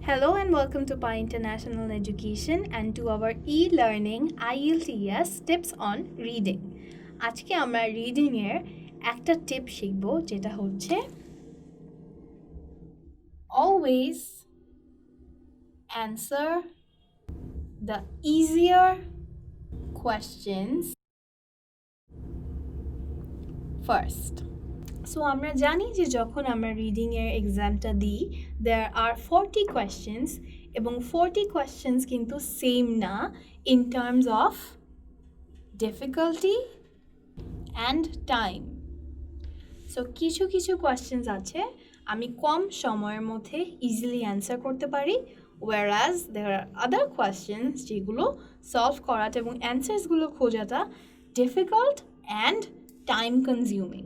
Hello and welcome to Pi International Education and to our e-learning IELTS tips on reading. আজকে আমরা reading এর একটা টিপ শিখব যেটা হচ্ছে always answer the easier questions first. So আমরা জানি যে যখন আমরা রিডিংয়ের এক্সামটা দিই there are 40 questions এবং 40 questions কিন্তু সেম না in terms of difficulty and time. So কিছু কিছু questions আছে আমি কম সময়ের মধ্যে ইজিলি অ্যান্সার করতে পারি whereas there are other questions যেগুলো সলভ করাটা এবং অ্যান্সার্সগুলো খোঁজাটা ডিফিকাল্ট অ্যান্ড টাইম কনজিউমিং।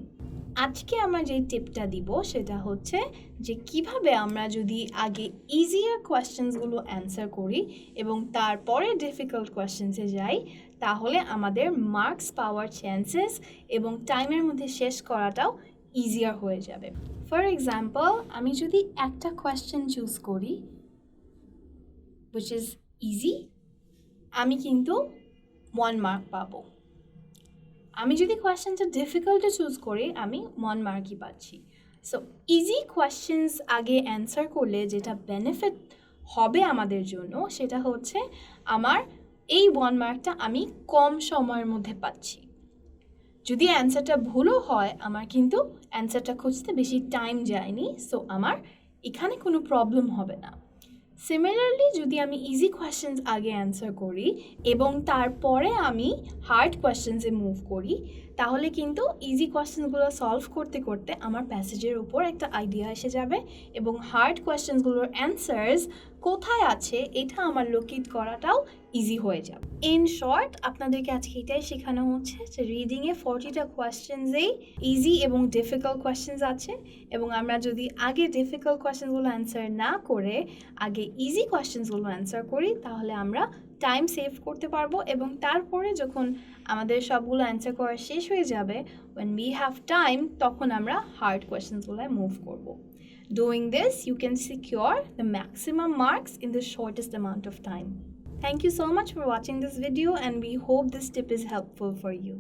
আজকে আমরা যে টিপটা দিব সেটা হচ্ছে যে কিভাবে আমরা যদি আগে ইজিয়ার কোয়েশ্চেন্সগুলো অ্যান্সার করি এবং তারপরে ডিফিকাল্ট কোয়েশ্চেন্সে যাই তাহলে আমাদের মার্কস পাওয়ার চান্সেস এবং টাইমের মধ্যে শেষ করাটাও ইজিয়ার হয়ে যাবে। ফর এক্সাম্পল আমি যদি একটা কোয়েশ্চেন চুজ করি which is easy আমি কিন্তু 1 মার্ক পাবো। আমি যদি কোয়েশ্চেনটা ডিফিকাল্টে চুজ করি আমি 1 মার্কই পাচ্ছি। সো ইজি কোয়েশ্চেন্স আগে অ্যান্সার করলে যেটা বেনিফিট হবে আমাদের জন্য সেটা হচ্ছে আমার এই 1 মার্কটা আমি কম সময়ের মধ্যে পাচ্ছি। যদি অ্যান্সারটা ভুলও হয় আমার কিন্তু অ্যান্সারটা খুঁজতে বেশি টাইম যায়নি, সো আমার এখানে কোনো প্রবলেম হবে না। সিমিলারলি যদি আমি ইজি কোয়েশ্চেন্স আগে অ্যান্সার করি এবং তারপরে আমি হার্ড কোয়েশ্চেন্সে মুভ করি তাহলে কিন্তু ইজি কোয়েশ্চেন্সগুলো সলভ করতে করতে আমার প্যাসেজের উপর একটা আইডিয়া এসে যাবে এবং হার্ড কোয়েশ্চেন্সগুলোর অ্যান্সার্স কোথায় আছে এটা আমার লোকেট করাটাও ইজি হয়ে যাবে। ইন শর্ট আপনাদেরকে আজকে এটাই শেখানো হচ্ছে যে রিডিংয়ে 40টা কোয়েশ্চেন্সেই ইজি এবং ডিফিকাল্ট কোয়েশ্চেন্স আছে এবং আমরা যদি আগে ডিফিকাল্ট কোয়েশ্চেন্সগুলো অ্যান্সার না করে আগে ইজি কোয়েশ্চেন্সগুলো অ্যান্সার করি তাহলে আমরা টাইম সেভ করতে পারবো এবং তারপরে যখন আমাদের সবগুলো অ্যান্সার করা শেষ হয়ে যাবে when we have time তখন আমরা হার্ড কোয়েশ্চেন্সগুলোয় মুভ করব। Doing this you can secure the maximum marks in the shortest amount of time. Thank you so much for watching this video and we hope this tip is helpful for you.